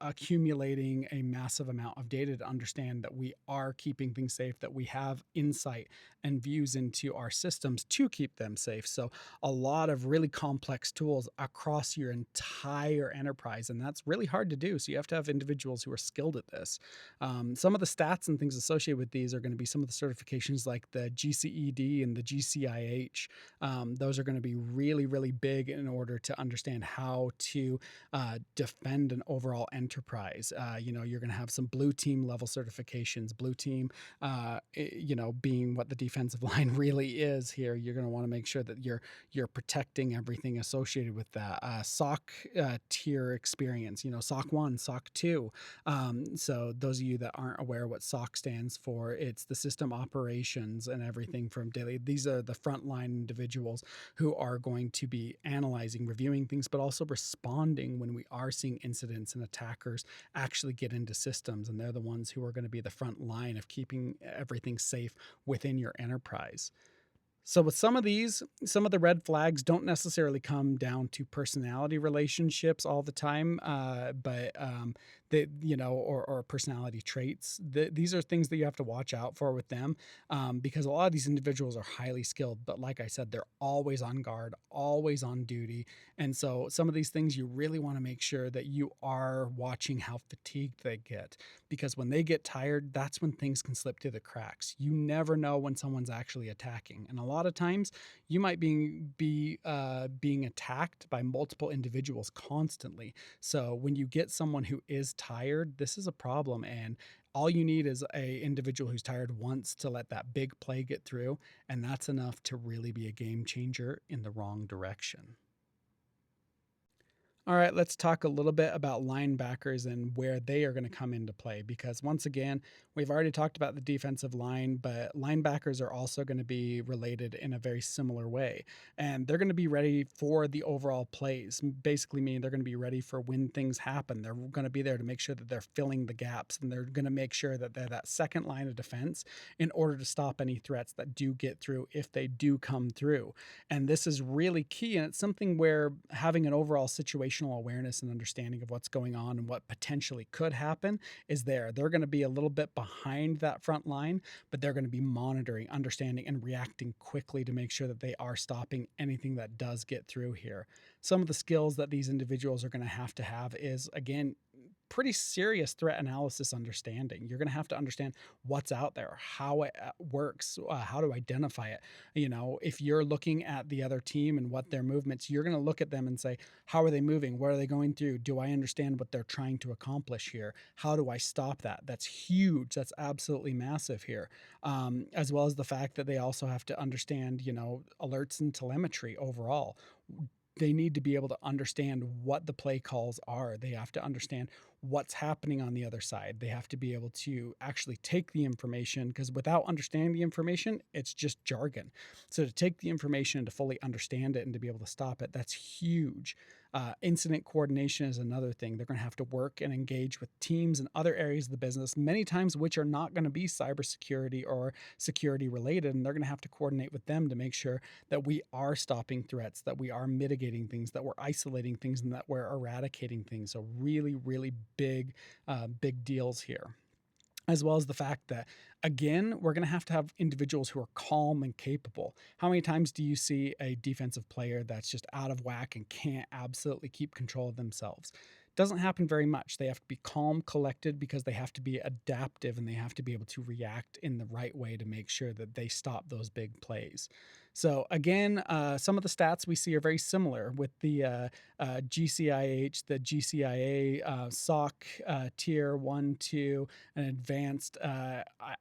accumulating a massive amount of data to understand that we are keeping things safe, that we have insight and views into our systems to keep them safe. So a lot of really complex tools across your entire enterprise, and that's really hard to do. So you have to have individuals who are skilled at this. Some of the stats and things associated with these are going to be some of the certifications like the GCED and the GCIH. Those are going to be really, really big in order to understand how to defend an overall enterprise. You're going to have some blue team level certifications. Blue team, being what the defensive line really is here. You're going to want to make sure that you're protecting everything associated with that. SOC tier experience. SOC 1, SOC 2. So those of you that aren't aware what SOC stands for, it's the system operations and everything from daily. These are the frontline individuals who are going to be analyzing, reviewing things, but also responding when we are seeing incidents and attackers actually get into systems. And they're the ones who are going to be the front line of keeping everything safe within your enterprise. So with some of the red flags don't necessarily come down to personality relationships all the time, but or personality traits. These are things that you have to watch out for with them, because a lot of these individuals are highly skilled. But like I said, they're always on guard, always on duty, and so some of these things you really want to make sure that you are watching how fatigued they get, because when they get tired, that's when things can slip through the cracks. You never know when someone's actually attacking, and a lot of times you might be being attacked by multiple individuals constantly. So when you get someone who is tired, this is a problem, and all you need is a individual who's tired once to let that big play get through, and that's enough to really be a game changer in the wrong direction. All right, let's talk a little bit about linebackers and where they are going to come into play. Because once again, we've already talked about the defensive line, but linebackers are also going to be related in a very similar way. And they're going to be ready for the overall plays. Basically, meaning they're going to be ready for when things happen. They're going to be there to make sure that they're filling the gaps, and they're going to make sure that they're that second line of defense in order to stop any threats that do get through if they do come through. And this is really key. And it's something where having an overall situational awareness and understanding of what's going on and what potentially could happen is there. They're going to be a little bit behind that front line, but they're going to be monitoring, understanding, and reacting quickly to make sure that they are stopping anything that does get through here. Some of the skills that these individuals are going to have is, again, pretty serious threat analysis understanding. You're going to have to understand what's out there, how it works, how to identify it. If you're looking at the other team and what their movements, you're going to look at them and say, how are they moving? What are they going through? Do I understand what they're trying to accomplish here? How do I stop that? That's huge. That's absolutely massive here. As well as the fact that they also have to understand, alerts and telemetry overall. They need to be able to understand what the play calls are. They have to understand what's happening on the other side. They have to be able to actually take the information, because without understanding the information, it's just jargon. So to take the information and to fully understand it and to be able to stop it, that's huge. Incident coordination is another thing. They're going to have to work and engage with teams and other areas of the business, many times which are not going to be cybersecurity or security related. And they're going to have to coordinate with them to make sure that we are stopping threats, that we are mitigating things, that we're isolating things, and that we're eradicating things. So really, really big deals here. As well as the fact that, again, we're going to have individuals who are calm and capable. How many times do you see a defensive player that's just out of whack and can't absolutely keep control of themselves? Doesn't happen very much. They have to be calm, collected, because they have to be adaptive and they have to be able to react in the right way to make sure that they stop those big plays. So again, some of the stats we see are very similar with the GCIH, the GCIA, SOC tier 1, 2, and advanced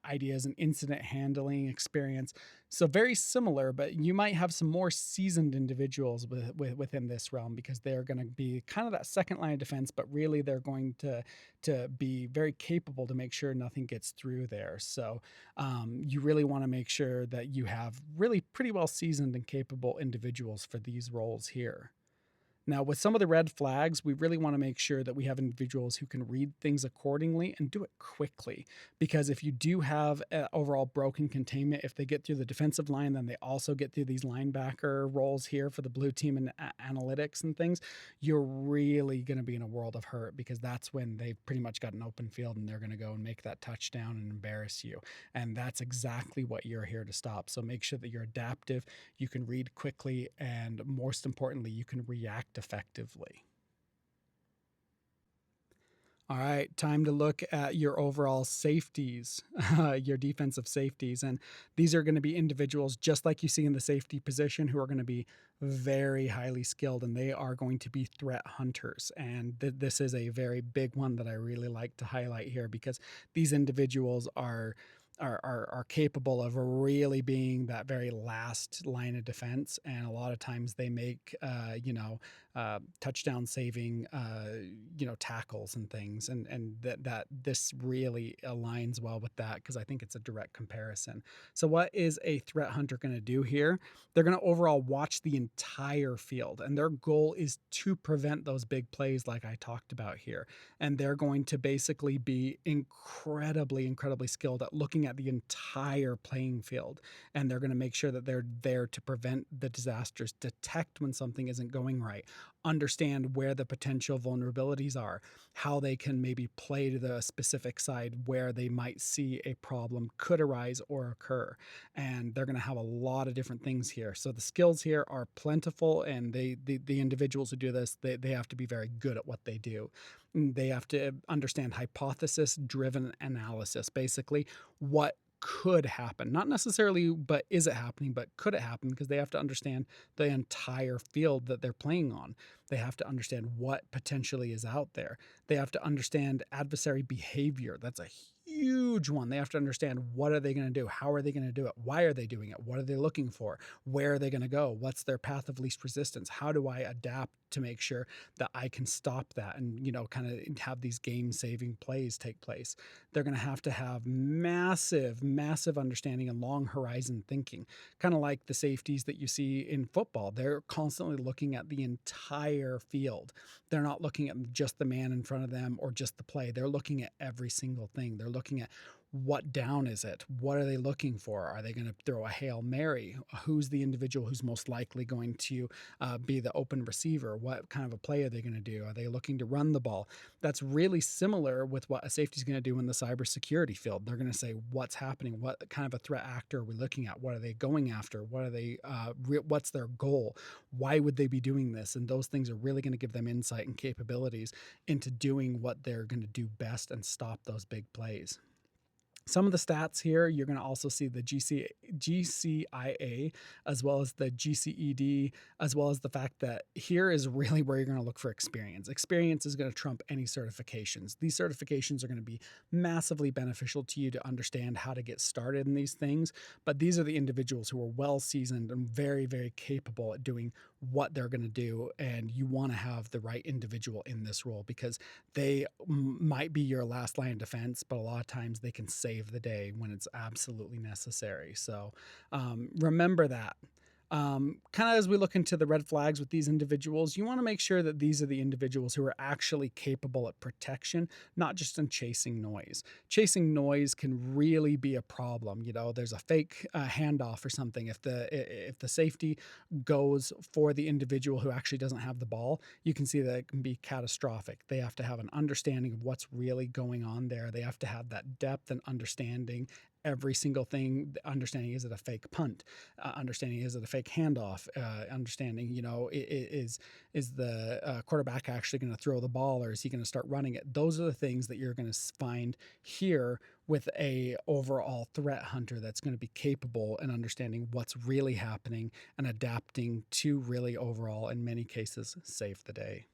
ideas and incident handling experience. So very similar, but you might have some more seasoned individuals within this realm because they're going to be kind of that second line of defense, but really they're going to be very capable to make sure nothing gets through there. So you really want to make sure that you have really pretty well seasoned and capable individuals for these roles here. Now, with some of the red flags, we really want to make sure that we have individuals who can read things accordingly and do it quickly. Because if you do have overall broken containment, if they get through the defensive line, then they also get through these linebacker roles here for the blue team and analytics and things, you're really going to be in a world of hurt because that's when they've pretty much got an open field and they're going to go and make that touchdown and embarrass you. And that's exactly what you're here to stop. So make sure that you're adaptive, you can read quickly, and most importantly, you can react effectively. All right, time to look at your overall safeties, your defensive safeties. And these are going to be individuals just like you see in the safety position who are going to be very highly skilled and they are going to be threat hunters. And this is a very big one that I really like to highlight here because these individuals are capable of really being that very last line of defense, and a lot of times they make touchdown saving tackles and things, and that this really aligns well with that because I think it's a direct comparison. So what is a threat hunter going to do here? They're going to overall watch the entire field, and their goal is to prevent those big plays like I talked about here. And they're going to basically be incredibly skilled at looking at the entire playing field, and they're going to make sure that they're there to prevent the disasters, detect when something isn't going right, understand where the potential vulnerabilities are, how they can maybe play to the specific side where they might see a problem could arise or occur. And they're going to have a lot of different things here. So the skills here are plentiful, and the individuals who do this, they have to be very good at what they do. They have to understand hypothesis driven analysis, basically what could happen, not necessarily but is it happening, but could it happen, because they have to understand the entire field that they're playing on. They have to understand what potentially is out there. They have to understand adversary behavior. That's a huge one. They have to understand what are they going to do, how are they going to do it, why are they doing it, what are they looking for, where are they going to go, what's their path of least resistance, how do I adapt to make sure that I can stop that and kind of have these game saving plays take place. They're going to have massive understanding and long horizon thinking, kind of like the safeties that you see in football. They're constantly looking at the entire field. They're not looking at just the man in front of them or just the play. They're looking at every single thing. They're looking at what down is it? What are they looking for? Are they going to throw a Hail Mary? Who's the individual who's most likely going to be the open receiver? What kind of a play are they going to do? Are they looking to run the ball? That's really similar with what a safety is going to do in the cybersecurity field. They're going to say, what's happening? What kind of a threat actor are we looking at? What are they going after? What are they? What's their goal? Why would they be doing this? And those things are really going to give them insight and capabilities into doing what they're going to do best and stop those big plays. Some of the stats here, you're going to also see the GCIA as well as the GCED, as well as the fact that here is really where you're going to look for experience. Experience is going to trump any certifications. These certifications are going to be massively beneficial to you to understand how to get started in these things, but these are the individuals who are well seasoned and very capable at doing what they're going to do, and you want to have the right individual in this role because they might be your last line of defense, but a lot of times they can save the day when it's absolutely necessary. So remember that. Kind of as we look into the red flags with these individuals, you want to make sure that these are the individuals who are actually capable at protection, not just in chasing noise. Chasing noise can really be a problem. There's a fake handoff or something. If the safety goes for the individual who actually doesn't have the ball, you can see that it can be catastrophic. They have to have an understanding of what's really going on there. They have to have that depth and understanding every single thing, understanding is it a fake punt, understanding is it a fake handoff, understanding, is the quarterback actually going to throw the ball, or is he going to start running it? Those are the things that you're going to find here with a overall threat hunter that's going to be capable in understanding what's really happening and adapting to really overall, in many cases, save the day.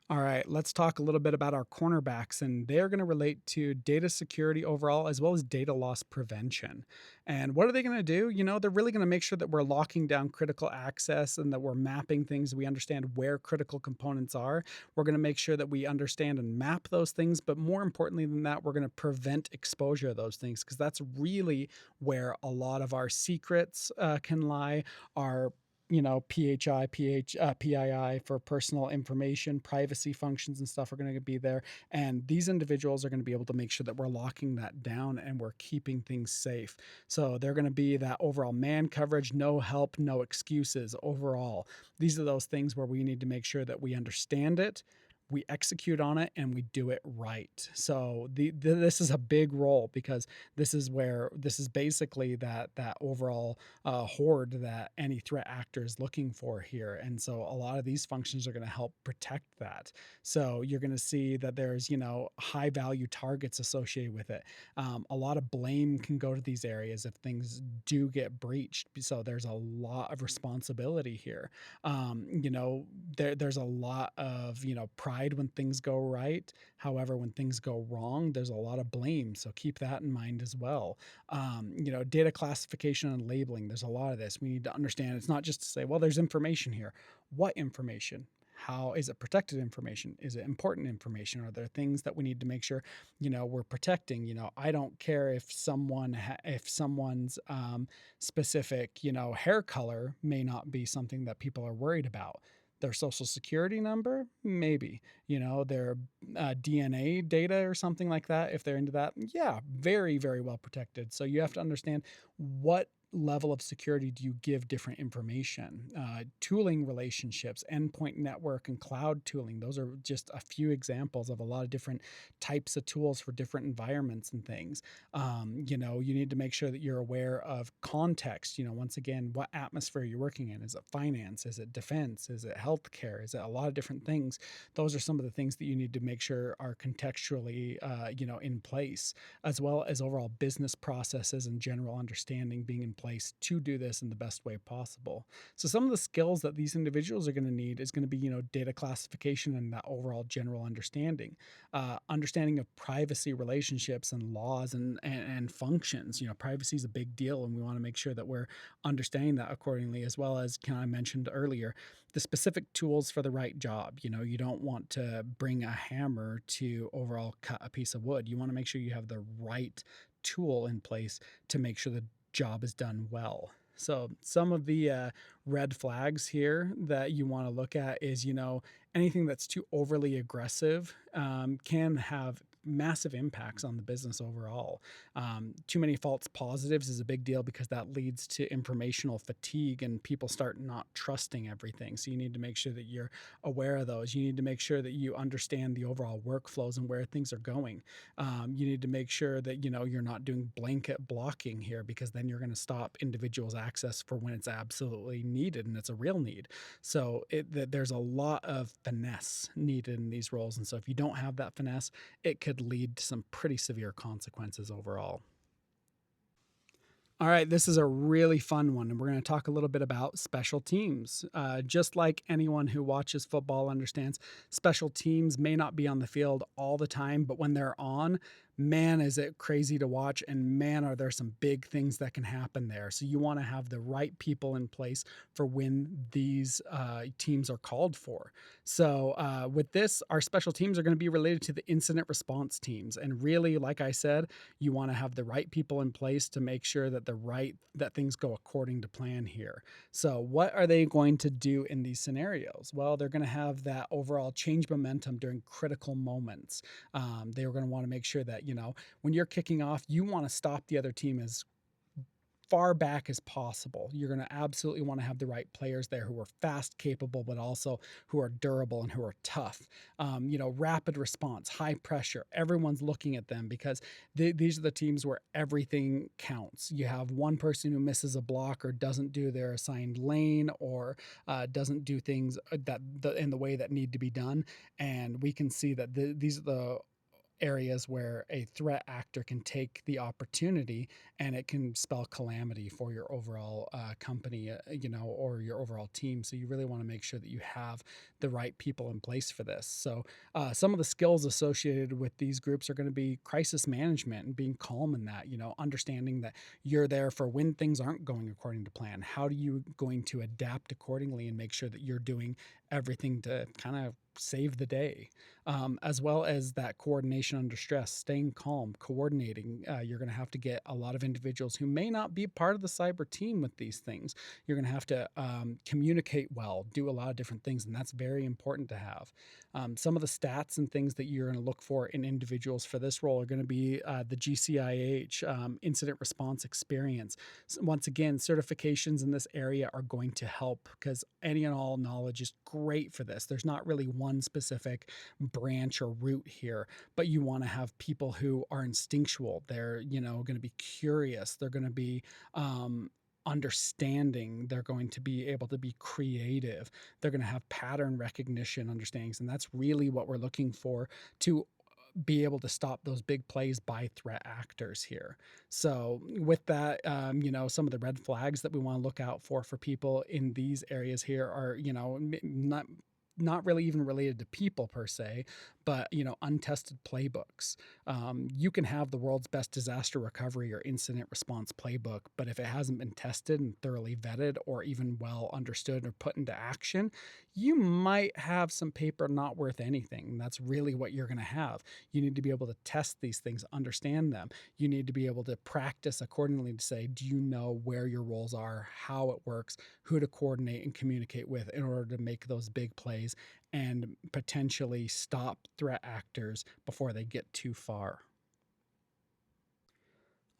All right, let's talk a little bit about our cornerbacks, and they're going to relate to data security overall as well as data loss prevention. And what are they going to do? They're really going to make sure that we're locking down critical access and that we're mapping things. We understand where critical components are. We're going to make sure that we understand and map those things. But more importantly than that, we're going to prevent exposure of those things, because that's really where a lot of our secrets can lie. Our PII for personal information, privacy functions and stuff are going to be there. And these individuals are going to be able to make sure that we're locking that down and we're keeping things safe. So they're going to be that overall man coverage, no help, no excuses overall. These are those things where we need to make sure that we understand it, we execute on it, and we do it right. So this is a big role, because this is basically that overall horde that any threat actor is looking for here. And so a lot of these functions are going to help protect that. So you're going to see that there's high value targets associated with it. A lot of blame can go to these areas if things do get breached. So there's a lot of responsibility here. There's a lot of pride when things go right. However, when things go wrong, there's a lot of blame. So keep that in mind as well. Data classification and labeling. There's a lot of this. We need to understand. It's not just to say, well, there's information here. What information? How is it protected information? Is it important information? Are there things that we need to make sure, we're protecting? I don't care if someone's specific, hair color may not be something that people are worried about. Their social security number, maybe, their DNA data or something like that. If they're into that, yeah, very, very well protected. So you have to understand what level of security do you give different information. Tooling relationships, endpoint network, and cloud tooling. Those are just a few examples of a lot of different types of tools for different environments and things. You need to make sure that you're aware of context. Once again, what atmosphere you're working in. Is it finance? Is it defense? Is it healthcare? Is it a lot of different things? Those are some of the things that you need to make sure are contextually, in place, as well as overall business processes and general understanding being in place to do this in the best way possible. So some of the skills that these individuals are going to need is going to be, data classification and that overall general understanding, understanding of privacy relationships and laws and functions. Privacy is a big deal, and we want to make sure that we're understanding that accordingly, as well as, I mentioned earlier, the specific tools for the right job. You don't want to bring a hammer to overall cut a piece of wood. You want to make sure you have the right tool in place to make sure the job is done well. So some of the red flags here that you want to look at is, anything that's too overly aggressive can have massive impacts on the business overall. Too many false positives is a big deal, because that leads to informational fatigue and people start not trusting everything. So you need to make sure that you're aware of those. You need to make sure that you understand the overall workflows and where things are going. You need to make sure that, you're not doing blanket blocking here, because then you're going to stop individuals' access for when it's absolutely needed and it's a real need. So there's a lot of finesse needed in these roles. And so if you don't have that finesse, it could lead to some pretty severe consequences overall. All right, this is a really fun one, and we're going to talk a little bit about special teams. Just like anyone who watches football understands, special teams may not be on the field all the time, but when they're on, man, is it crazy to watch, and man, are there some big things that can happen there. So you want to have the right people in place for when these teams are called for. So with this, our special teams are going to be related to the incident response teams. And really, like I said, you want to have the right people in place to make sure that that things go according to plan here. So what are they going to do in these scenarios? Well, they're going to have that overall change momentum during critical moments. They're going to want to make sure that, when you're kicking off, you want to stop the other team as far back as possible. You're going to absolutely want to have the right players there who are fast, capable, but also who are durable and who are tough. Rapid response, high pressure. Everyone's looking at them because these are the teams where everything counts. You have one person who misses a block or doesn't do their assigned lane or doesn't do things in the way that need to be done, and we can see that these are the areas where a threat actor can take the opportunity and it can spell calamity for your overall company, or your overall team. So you really want to make sure that you have the right people in place for this. So some of the skills associated with these groups are going to be crisis management and being calm in that, understanding that you're there for when things aren't going according to plan. How are you going to adapt accordingly and make sure that you're doing everything to kind of save the day, as well as that coordination under stress, staying calm, coordinating. You're going to have to get a lot of individuals who may not be part of the cyber team with these things. You're going to have to communicate well, do a lot of different things, and that's very important to have. Some of the stats and things that you're going to look for in individuals for this role are going to be the GCIH, incident response experience. So once again, certifications in this area are going to help because any and all knowledge is great for this. There's not really one specific branch or route here, but you want to have people who are instinctual. They're, going to be curious. They're going to be understanding. They're going to be able to be creative. They're going to have pattern recognition understandings. And that's really what we're looking for to be able to stop those big plays by threat actors here. So with that, some of the red flags that we want to look out for people in these areas here are, not really even related to people per se, but untested playbooks. You can have the world's best disaster recovery or incident response playbook, but if it hasn't been tested and thoroughly vetted or even well understood or put into action, you might have some paper not worth anything. That's really what you're going to have. You need to be able to test these things, understand them. You need to be able to practice accordingly to say, do you know where your roles are, how it works, who to coordinate and communicate with in order to make those big plays and potentially stop threat actors before they get too far.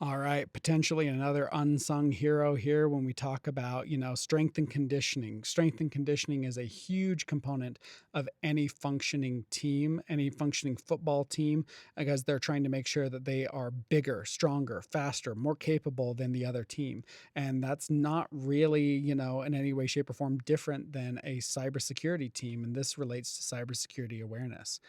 All right, potentially another unsung hero here when we talk about, strength and conditioning. Strength and conditioning is a huge component of any functioning team, any functioning football team, because they're trying to make sure that they are bigger, stronger, faster, more capable than the other team. And that's not really, in any way, shape, or form different than a cybersecurity team. And this relates to cybersecurity awareness.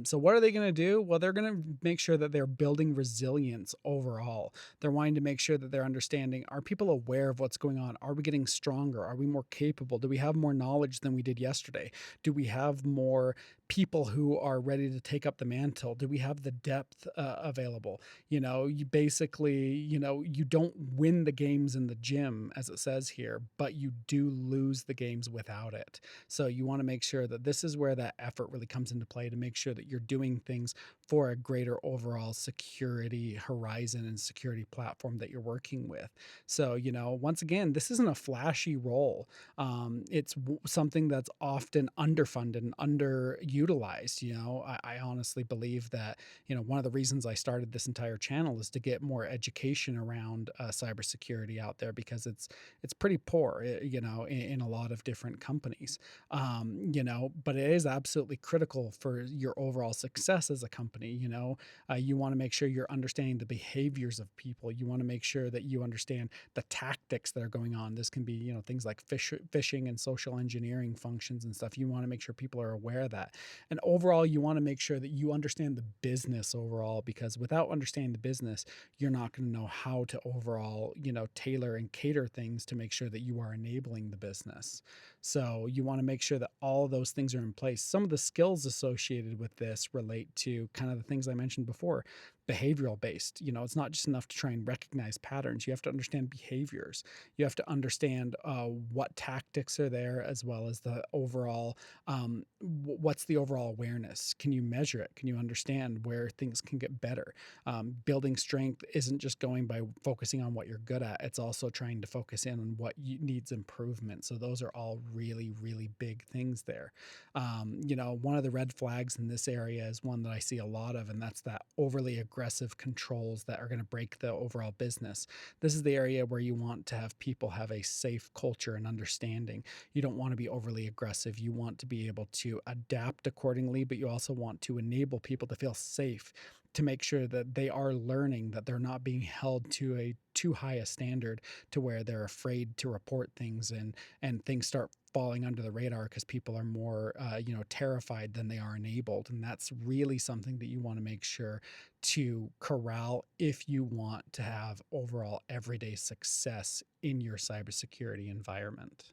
So what are they going to do? Well, they're going to make sure that they're building resilience overall. They're wanting to make sure that they're understanding, are people aware of what's going on? Are we getting stronger? Are we more capable? Do we have more knowledge than we did yesterday? Do we have more people who are ready to take up the mantle? Do we have the depth available? You basically, you don't win the games in the gym, as it says here, but you do lose the games without it. So you want to make sure that this is where that effort really comes into play to make sure that you're doing things for a greater overall security horizon and security platform that you're working with. So, once again, this isn't a flashy role. It's something that's often underfunded and underutilized. I honestly believe that, one of the reasons I started this entire channel is to get more education around cybersecurity out there because it's pretty poor, in a lot of different companies. But it is absolutely critical for your overall success as a company. You want to make sure you're understanding the behaviors of people. You want to make sure that you understand the tactics that are going on. This can be, things like phishing and social engineering functions and stuff. You want to make sure people are aware of that. And overall, you want to make sure that you understand the business overall, because without understanding the business, you're not going to know how to overall, tailor and cater things to make sure that you are enabling the business. So you want to make sure that all of those things are in place. Some of the skills associated with this relate to kind of the things I mentioned before, behavioral based. It's not just enough to try and recognize patterns. You have to understand behaviors. You have to understand what tactics are there, as well as the overall, what's the overall awareness? Can you measure it? Can you understand where things can get better? Building strength isn't just going by focusing on what you're good at. It's also trying to focus in on what needs improvement. So those are all really, really big things there. One of the red flags in this area is one that I see a lot of, and that's that overly aggressive aggressive controls that are going to break the overall business. This is the area where you want to have people have a safe culture and understanding. You don't want to be overly aggressive. You want to be able to adapt accordingly, but you also want to enable people to feel safe, to make sure that they are learning, that they're not being held to a too high a standard to where they're afraid to report things, and things start falling under the radar because people are more terrified than they are enabled. And that's really something that you want to make sure to corral if you want to have overall everyday success in your cybersecurity environment.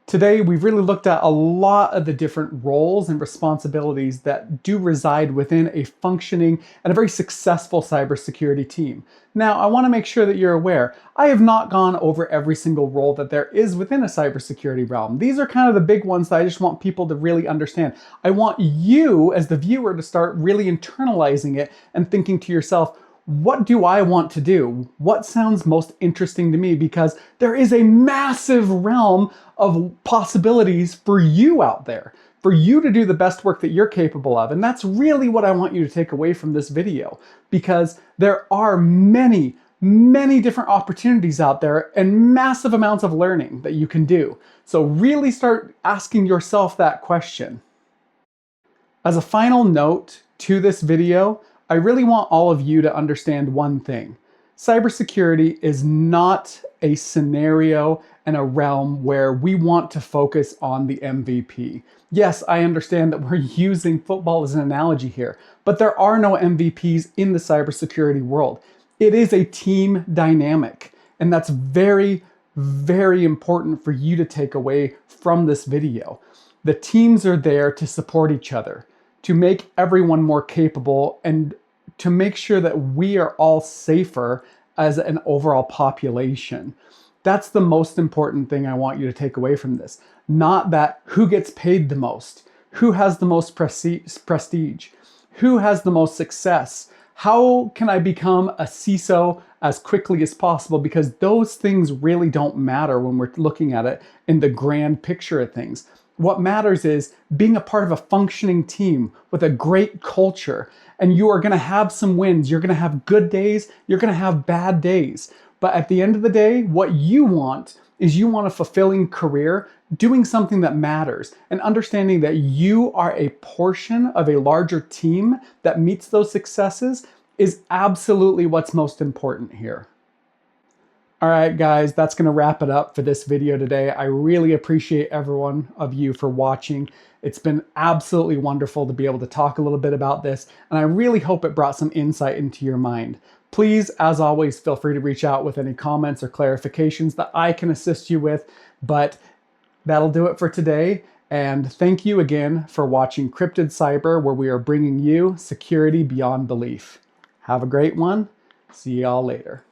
Today, we've really looked at a lot of the different roles and responsibilities that do reside within a functioning and a very successful cybersecurity team. Now, I want to make sure that you're aware, I have not gone over every single role that there is within a cybersecurity realm. These are kind of the big ones that I just want people to really understand. I want you, as the viewer, to start really internalizing it and thinking to yourself, what do I want to do? What sounds most interesting to me? Because there is a massive realm of possibilities for you out there, for you to do the best work that you're capable of. And that's really what I want you to take away from this video, because there are many, many different opportunities out there and massive amounts of learning that you can do. So really start asking yourself that question. As a final note to this video, I really want all of you to understand one thing. Cybersecurity is not a scenario and a realm where we want to focus on the MVP. Yes, I understand that we're using football as an analogy here, but there are no MVPs in the cybersecurity world. It is a team dynamic, and that's very, very important for you to take away from this video. The teams are there to support each other, to make everyone more capable, and to make sure that we are all safer as an overall population. That's the most important thing I want you to take away from this. Not that who gets paid the most, who has the most prestige, who has the most success, how can I become a CISO as quickly as possible, because those things really don't matter when we're looking at it in the grand picture of things. What matters is being a part of a functioning team with a great culture. And you are going to have some wins. You're going to have good days. You're going to have bad days. But at the end of the day, what you want is you want a fulfilling career, doing something that matters, and understanding that you are a portion of a larger team that meets those successes is absolutely what's most important here. All right, guys, that's going to wrap it up for this video today. I really appreciate every one of you for watching. It's been absolutely wonderful to be able to talk a little bit about this, and I really hope it brought some insight into your mind. Please, as always, feel free to reach out with any comments or clarifications that I can assist you with, but that'll do it for today. And thank you again for watching Cryptid Cyber, where we are bringing you security beyond belief. Have a great one. See y'all later.